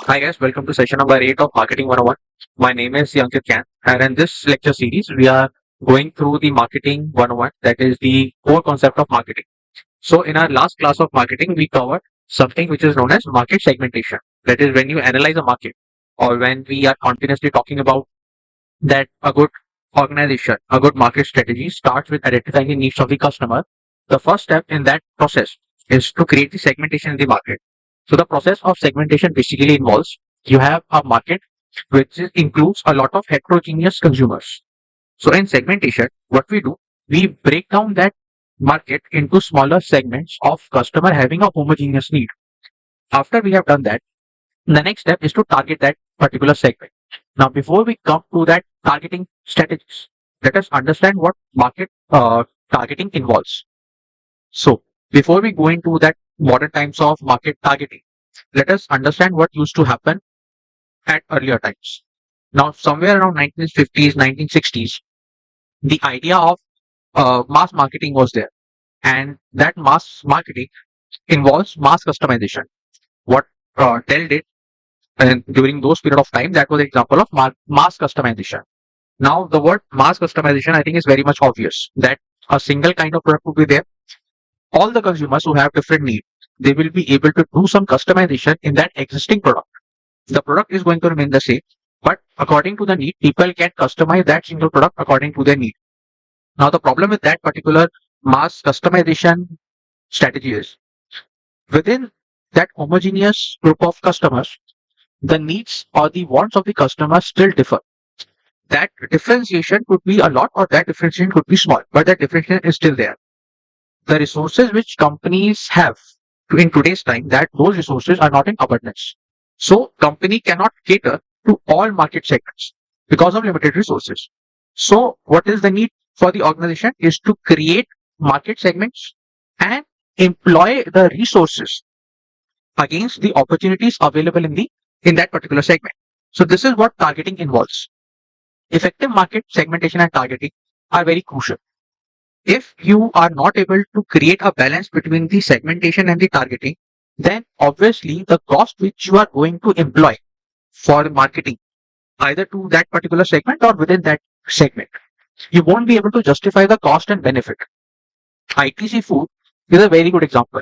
Hi guys, welcome to session number 8 of Marketing 101. My name is Ankit, and in this lecture series, we are going through the Marketing 101, that is the core concept of marketing. So in our last class of marketing, we covered something which is known as market segmentation. That is when you analyze a market, or when we are continuously talking about that a good organization, a good market strategy starts with identifying the needs of the customer. The first step in that process is to create the segmentation in the market. So the process of segmentation basically involves you have a market which includes a lot of heterogeneous consumers. So in segmentation, what we do, we break down that market into smaller segments of customer having a homogeneous need. After we have done that, the next step is to target that particular segment. Now, before we come to that targeting strategies, let us understand what market targeting involves. So, before we go into that modern times of market targeting, let us understand what used to happen at earlier times. Now, somewhere around 1950s, 1960s, the idea of mass marketing was there, and that mass marketing involves mass customization. What Dell did and during those period of time, that was an example of mass customization. Now, the word mass customization, I think, is very much obvious that a single kind of product would be there. All the consumers who have different needs, they will be able to do some customization in that existing product. The product is going to remain the same, but according to the need, people can customize that single product according to their need. Now, the problem with that particular mass customization strategy is within that homogeneous group of customers, the needs or the wants of the customer still differ. That differentiation could be a lot or that differentiation could be small, but that differentiation is still there. The resources which companies have in today's time, that those resources are not in abundance. So company cannot cater to all market segments because of limited resources. So what is the need for the organization is to create market segments and employ the resources against the opportunities available in that particular segment. So this is what targeting involves. Effective market segmentation and targeting are very crucial. If you are not able to create a balance between the segmentation and the targeting, then obviously the cost which you are going to employ for marketing, either to that particular segment or within that segment, you won't be able to justify the cost and benefit. ITC Food is a very good example.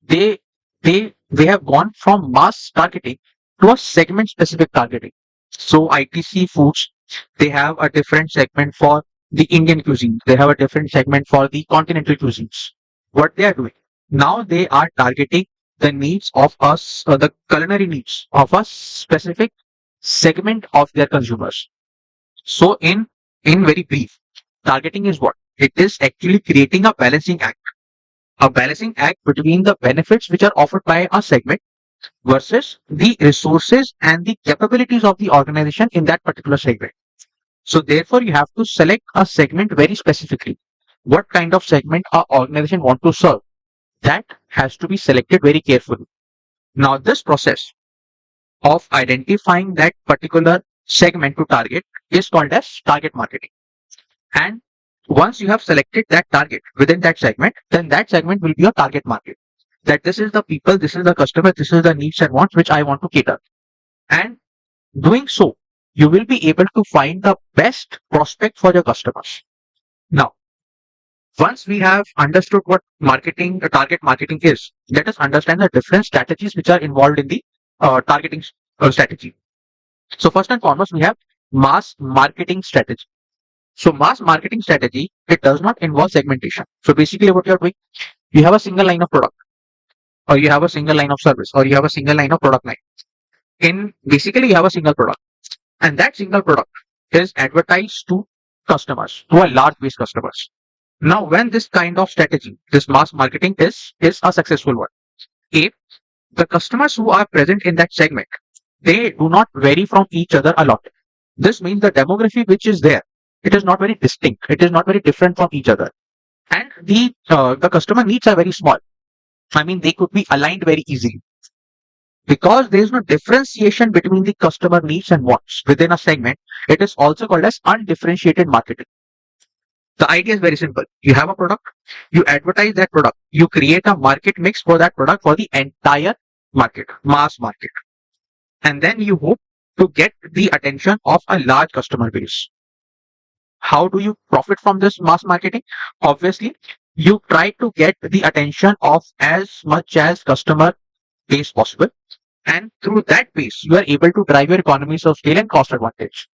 They they have gone from mass targeting to a segment specific targeting. So ITC Foods, they have a different segment for the Indian cuisine. They have a different segment for the continental cuisines. What they are doing now, they are targeting the needs of us, the culinary needs of a specific segment of their consumers. So in very brief, targeting is what? It is actually creating a balancing act between the benefits which are offered by a segment versus the resources and the capabilities of the organization in that particular segment. So therefore, you have to select a segment very specifically. What kind of segment our organization want to serve? That has to be selected very carefully. Now, this process of identifying that particular segment to target is called as target marketing. And once you have selected that target within that segment, then that segment will be your target market. That this is the people, this is the customer, this is the needs and wants which I want to cater. And doing so, you will be able to find the best prospect for your customers. Now, once we have understood what marketing, target marketing is, let us understand the different strategies which are involved in the targeting strategy. So first and foremost, we have mass marketing strategy. So mass marketing strategy, it does not involve segmentation. So basically what you're doing, you have a single line of product, or you have a single line of service, or you have a single line of product line. Basically you have a single product, and that single product is advertised to customers, to a large base customers. Now, when this kind of strategy, this mass marketing is a successful one, if the customers who are present in that segment, they do not vary from each other a lot. This means the demography which is there, it is not very distinct. It is not very different from each other, and the customer needs are very small. I mean, they could be aligned very easily. Because there is no differentiation between the customer needs and wants within a segment, it is also called as undifferentiated marketing. The idea is very simple. You have a product, you advertise that product, you create a market mix for that product for the entire market, mass market. and then you hope to get the attention of a large customer base. How do you profit from this mass marketing? Obviously, you try to get the attention of as much as customer base possible, and through that base, you are able to drive your economies of scale and cost advantage.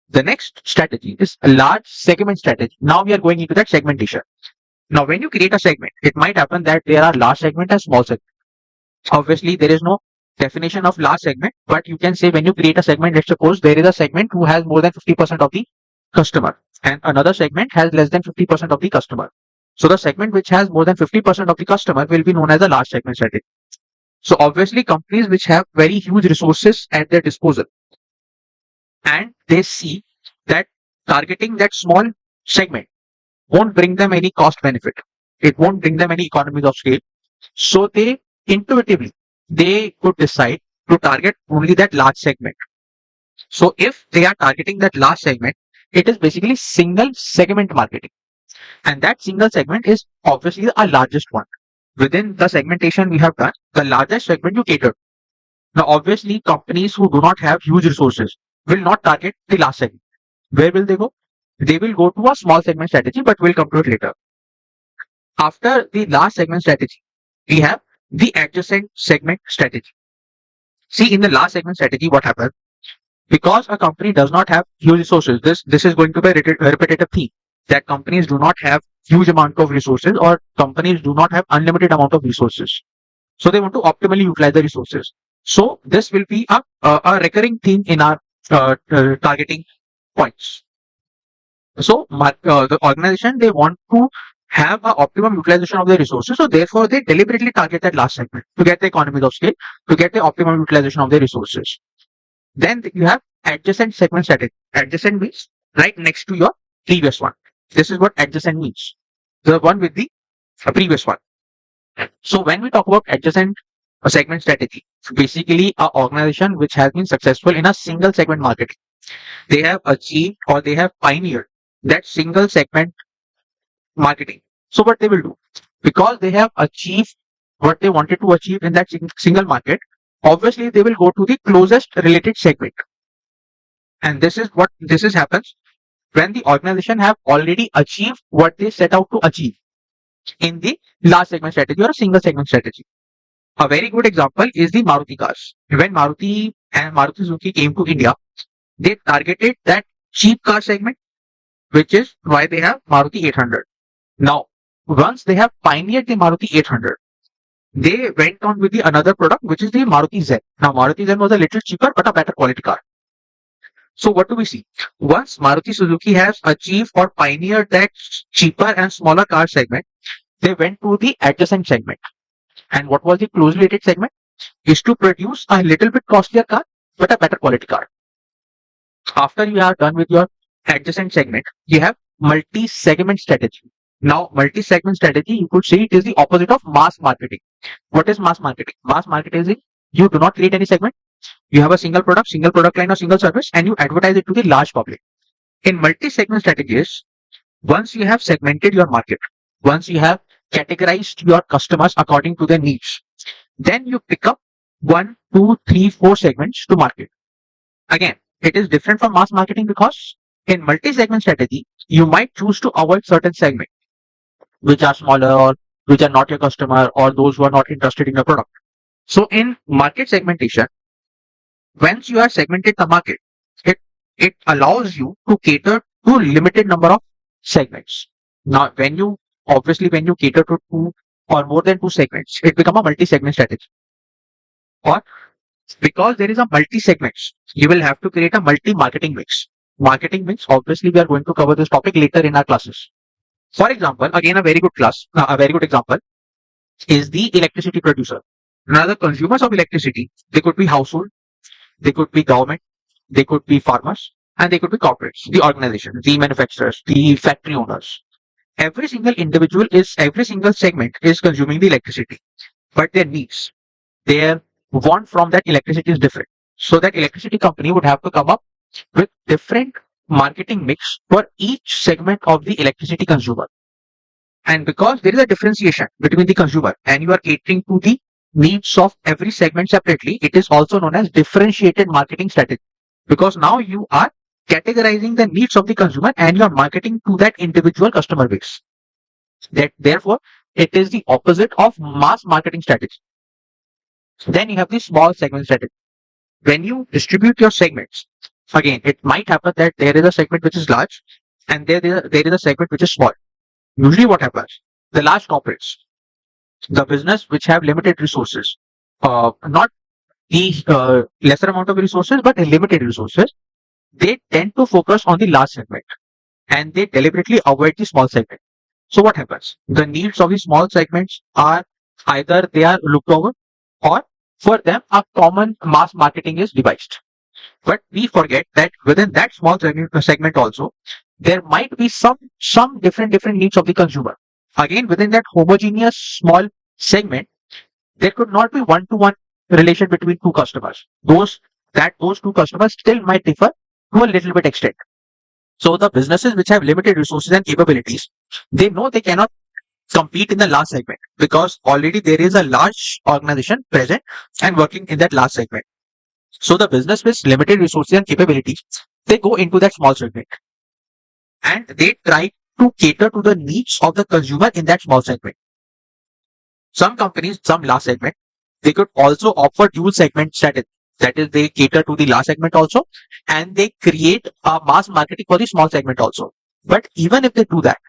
The next strategy is a large segment strategy. Now we are going into that segmentation. Now, when you create a segment, it might happen that there are large segment and small segment. Obviously, there is no definition of large segment, but you can say when you create a segment, let's suppose there is a segment who has more than 50% of the customer and another segment has less than 50% of the customer. So the segment which has more than 50% of the customer will be known as a large segment strategy. So obviously companies which have very huge resources at their disposal and they see that targeting that small segment won't bring them any cost benefit. It won't bring them any economies of scale. So they intuitively, they could decide to target only that large segment. So if they are targeting that large segment, it is basically single segment marketing. And that single segment is obviously our largest one. Within the segmentation we have done, the largest segment you cater. Now, obviously, companies who do not have huge resources will not target the large segment. Where will they go? They will go to a small segment strategy, but we'll come to it later. After the large segment strategy, we have the adjacent segment strategy. See, in the large segment strategy, what happens? Because a company does not have huge resources, this is going to be a repetitive theme that companies do not have huge amount of resources or companies do not have unlimited amount of resources. So they want to optimally utilize the resources. So this will be a recurring theme in our targeting points. So the organization, they want to have an optimum utilization of their resources. So therefore, they deliberately target that last segment to get the economies of scale, to get the optimum utilization of their resources. Then you have adjacent segment strategy. Adjacent means right next to your previous one. This is what adjacent means. The one with the previous one. So when we talk about adjacent segment strategy, basically an organization which has been successful in a single segment marketing. They have achieved or they have pioneered that single segment marketing. So what they will do, because they have achieved what they wanted to achieve in that single market, obviously they will go to the closest related segment. And this is happens when the organization have already achieved what they set out to achieve in the large segment strategy or a single segment strategy. A very good example is the Maruti cars. When Maruti and Maruti Suzuki came to India, they targeted that cheap car segment, which is why they have Maruti 800. Now, once they have pioneered the Maruti 800, they went on with the another product, which is the Maruti Zen. Now, Maruti Zen was a little cheaper, but a better quality car. So what do we see? Once Maruti Suzuki has achieved or pioneered that cheaper and smaller car segment, they went to the adjacent segment. And what was the closely related segment? Is to produce a little bit costlier car, but a better quality car. After you are done with your adjacent segment, you have multi-segment strategy. Now, multi-segment strategy, you could say it is the opposite of mass marketing. What is mass marketing? Mass marketing is you do not create any segment. You have a single product line or single service, and you advertise it to the large public. In multi-segment strategies, once you have segmented your market, once you have categorized your customers according to their needs, then you pick up 1, 2, 3, 4 segments to market. Again, it is different from mass marketing because in multi-segment strategy, you might choose to avoid certain segments which are smaller or which are not your customer or those who are not interested in your product. So in market segmentation, once you have segmented the market, it, it allows you to cater to limited number of segments. Now, when you cater to two or more than two segments, it becomes a multi-segment strategy. Or because there is a multi-segments, you will have to create a multi-marketing mix. Marketing mix, obviously, we are going to cover this topic later in our classes. For example, again, a very good example is the electricity producer. Now, the consumers of electricity, they could be household, they could be government, they could be farmers, and they could be corporates, the organization, the manufacturers, the factory owners. Every single segment is consuming the electricity, but their needs, their want from that electricity is different. So that electricity company would have to come up with different marketing mix for each segment of the electricity consumer. And because there is a differentiation between the consumer and you are catering to the needs of every segment separately, it is also known as differentiated marketing strategy. Because now you are categorizing the needs of the consumer and you are marketing to that individual customer base. Therefore, it is the opposite of mass marketing strategy. Then you have the small segment strategy. When you distribute your segments, again, it might happen that there is a segment which is large and there is a segment which is small. Usually what happens? The large corporates, the business which have limited resources, not the lesser amount of resources, but limited resources, they tend to focus on the large segment and they deliberately avoid the small segment. So what happens? The needs of the small segments are either they are looked over or for them a common mass marketing is devised. But we forget that within that small segment also, there might be some different needs of the consumer. Again, within that homogeneous small segment, there could not be one-to-one relation between two customers. Those two customers still might differ to a little bit extent. So the businesses which have limited resources and capabilities, they know they cannot compete in the large segment because already there is a large organization present and working in that large segment. So the business with limited resources and capabilities, they go into that small segment and they try to cater to the needs of the consumer in that small segment. Some companies, some large segment, they could also offer dual segment strategy. That is, they cater to the large segment also and they create a mass marketing for the small segment also. But even if they do that,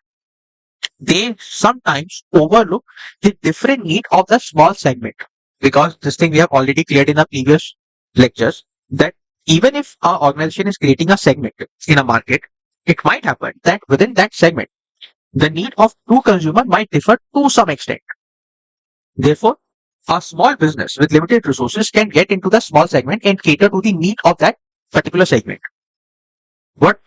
they sometimes overlook the different need of the small segment because this thing we have already cleared in the previous lectures that even if our organization is creating a segment in a market, it might happen that within that segment, the need of two consumers might differ to some extent. Therefore, a small business with limited resources can get into the small segment and cater to the need of that particular segment. What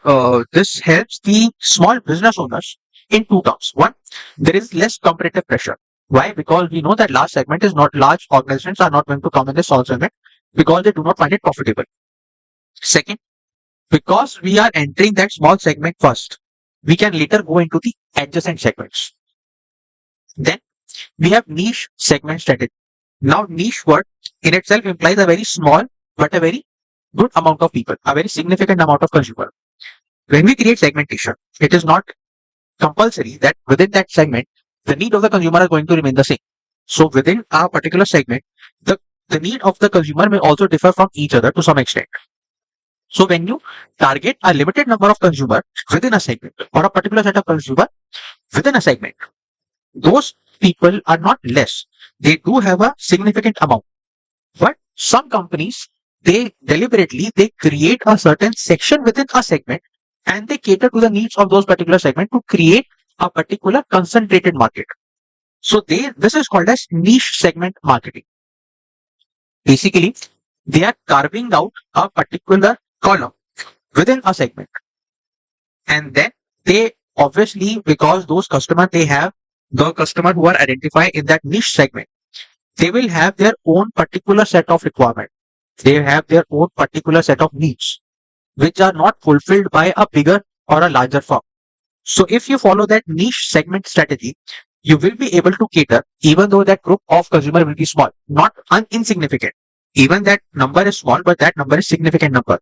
this helps the small business owners in two terms. One, there is less competitive pressure. Why? Because we know that large segment is not large organizations are not going to come in the small segment because they do not find it profitable. Second, because we are entering that small segment first, we can later go into the adjacent segments. Then we have niche segment strategy. Now, niche word in itself implies a very small but a very good amount of people, a very significant amount of consumer. When we create segmentation, it is not compulsory that within that segment, the need of the consumer is going to remain the same. So within a particular segment, the need of the consumer may also differ from each other to some extent. So when you target a limited number of consumers within a segment or a particular set of consumer within a segment, those people are not less. They do have a significant amount. But some companies, they deliberately, they create a certain section within a segment and they cater to the needs of those particular segment to create a particular concentrated market. So this is called as niche segment marketing. Basically, they are carving out a particular column within a segment. And then they obviously, because those customers, they have the customer who are identified in that niche segment, they will have their own particular set of requirements. They have their own particular set of needs, which are not fulfilled by a bigger or a larger firm. So if you follow that niche segment strategy, you will be able to cater, even though that group of consumer will be small, not insignificant. Even that number is small, but that number is significant number.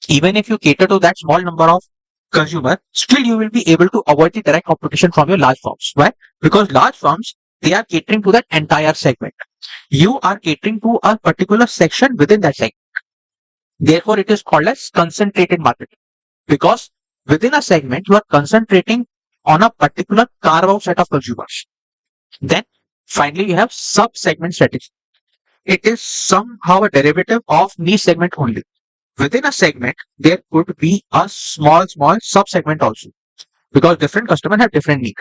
Even if you cater to that small number of consumer, still you will be able to avoid the direct competition from your large firms. Why? Because large firms, they are catering to that entire segment. You are catering to a particular section within that segment. Therefore, it is called as concentrated marketing because within a segment, you are concentrating on a particular carve-out set of consumers. Then finally, you have sub-segment strategy. It is somehow a derivative of niche segment only. Within a segment, there could be a small sub-segment also because different customers have different needs.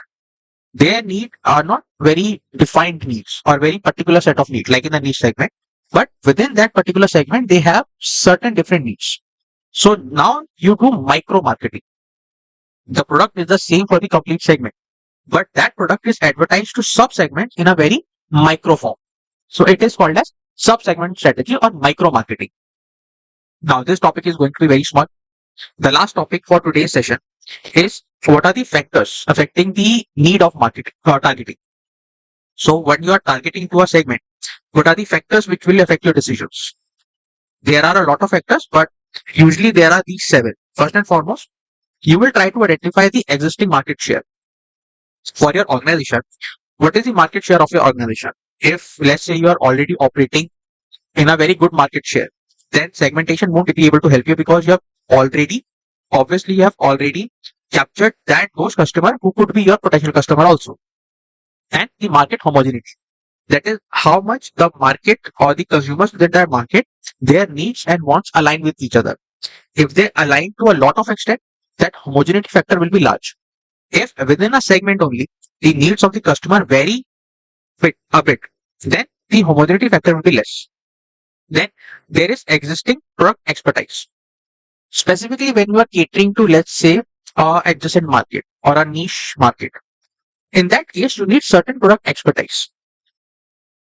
Their needs are not very defined needs or very particular set of needs like in the niche segment, but within that particular segment, they have certain different needs. So now you do micro marketing. The product is the same for the complete segment, but that product is advertised to sub-segment in a very micro form. So it is called as sub-segment strategy or micro marketing. Now this topic is going to be very small. The last topic for today's session is what are the factors affecting the need of marketing or targeting. So when you are targeting to a segment, What are the factors which will affect your decisions? There are a lot of factors, but usually there are these 7. First and foremost, you will try to identify the existing market share for your organization. What is the market share of your organization? If let's say you are already operating in a very good market share, then segmentation won't be able to help you because you have already captured those customer who could be your potential customer also. And the market homogeneity. That is how much the market or the consumers within that market, their needs and wants align with each other. If they align to a lot of extent, that homogeneity factor will be large. If within a segment only, the needs of the customer vary a bit, then the homogeneity factor will be less. Then there is existing product expertise. Specifically when you are catering to, let's say, a adjacent market or a niche market. In that case, you need certain product expertise.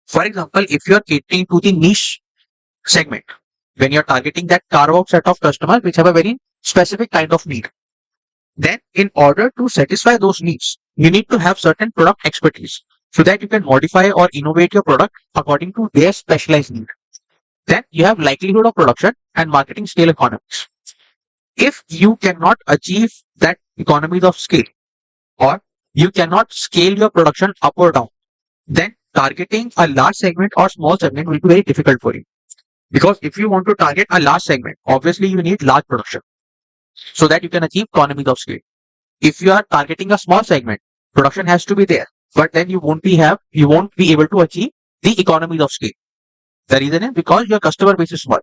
For example, if you are catering to the niche segment, when you're targeting that carve out set of customers which have a very specific kind of need, then in order to satisfy those needs, you need to have certain product expertise so that you can modify or innovate your product according to their specialized need. Then you have likelihood of production and marketing scale economics. If you cannot achieve that economies of scale, or you cannot scale your production up or down, then targeting a large segment or small segment will be very difficult for you. Because if you want to target a large segment, obviously you need large production so that you can achieve economies of scale. If you are targeting a small segment, production has to be there, but then you won't be able to achieve the economies of scale. The reason is because your customer base is small.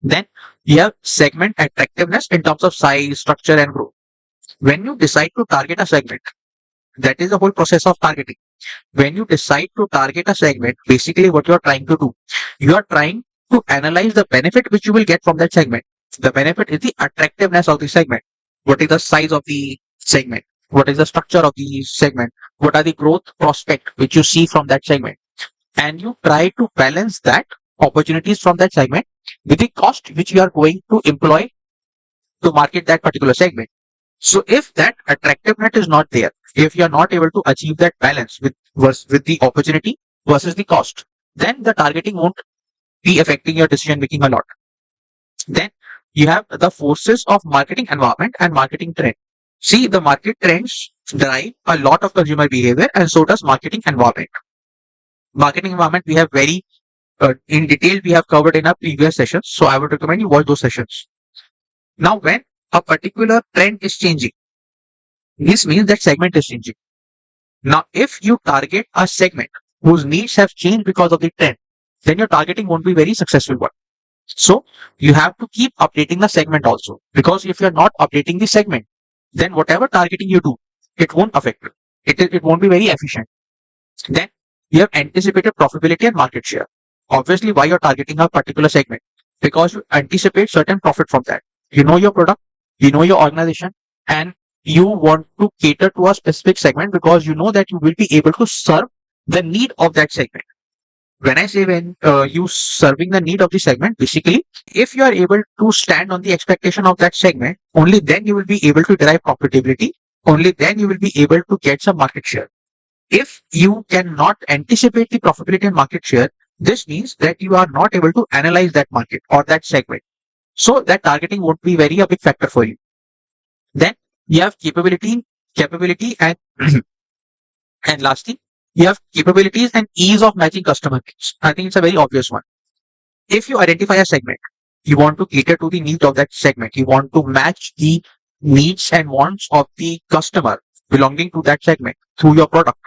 Then you have segment attractiveness in terms of size, structure, and growth. When you decide to target a segment, that is the whole process of targeting. When you decide to target a segment, basically what you are trying to do, you are trying to analyze the benefit which you will get from that segment. The benefit is the attractiveness of the segment. What is the size of the segment? What is the structure of the segment? What are the growth prospects which you see from that segment? And you try to balance that opportunities from that segment with the cost which you are going to employ to market that particular segment. So if that attractiveness is not there, if you are not able to achieve that balance with the opportunity versus the cost, then the targeting won't be affecting your decision making a lot. Then you have the forces of marketing environment and marketing trend. See, the market trends drive a lot of consumer behavior, and so does marketing environment. Marketing environment we have very in detail we have covered in our previous sessions, so I would recommend you watch those sessions. Now, when a particular trend is changing, this means that segment is changing. Now, if you target a segment whose needs have changed because of the trend, then your targeting won't be very successful one. So you have to keep updating the segment also, because if you're not updating the segment, then whatever targeting you do, it won't affect you. It won't be very efficient. Then you have anticipated profitability and market share. Obviously, why you're targeting a particular segment? Because you anticipate certain profit from that. You know your product, you know your organization, and you want to cater to a specific segment because you know that you will be able to serve the need of that segment. When I say when you serving the need of the segment, basically, if you are able to stand on the expectation of that segment, only then you will be able to derive profitability. Only then you will be able to get some market share. If you cannot anticipate the profitability and market share, this means that you are not able to analyze that market or that segment. So that targeting won't be very a big factor for you. Then you have capability and and lastly, you have capabilities and ease of matching customer needs. I think it's a very obvious one. If you identify a segment, you want to cater to the needs of that segment. You want to match the needs and wants of the customer belonging to that segment through your product.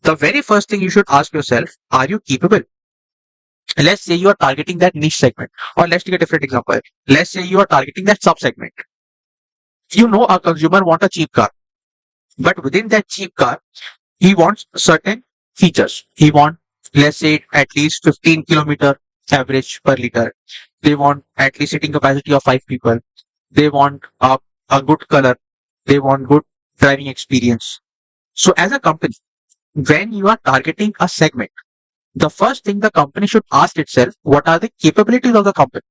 The very first thing you should ask yourself, are you capable? Let's say you are targeting that niche segment, or let's take a different example. Let's say you are targeting that sub segment. You know a consumer wants a cheap car, but within that cheap car, he wants certain features. He wants, let's say, at least 15 kilometer average per liter. They want at least sitting capacity of 5 people. They want a good color. They want good driving experience. So as a company, when you are targeting a segment, the first thing the company should ask itself, what are the capabilities of the company?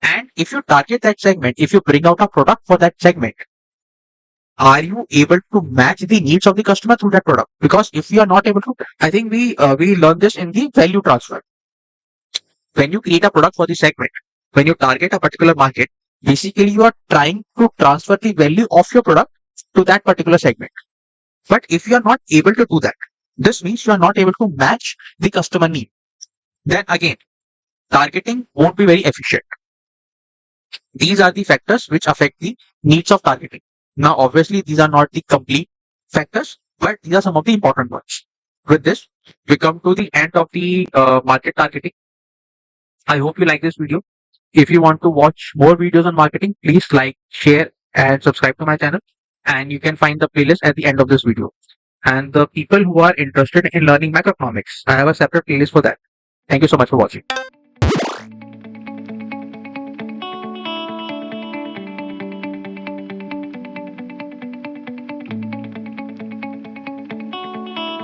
And if you target that segment, if you bring out a product for that segment, are you able to match the needs of the customer through that product? Because if you are not able to, I think we learn this in the value transfer. When you create a product for the segment, when you target a particular market, basically you are trying to transfer the value of your product to that particular segment. But if you are not able to do that, this means you are not able to match the customer need. Then again, targeting won't be very efficient. These are the factors which affect the needs of targeting. Now, obviously, these are not the complete factors, but these are some of the important ones. With this, we come to the end of the market targeting. I hope you like this video. If you want to watch more videos on marketing, please like, share, and subscribe to my channel. And you can find the playlist at the end of this video. And the people who are interested in learning macroeconomics, I have a separate playlist for that. Thank you so much for watching.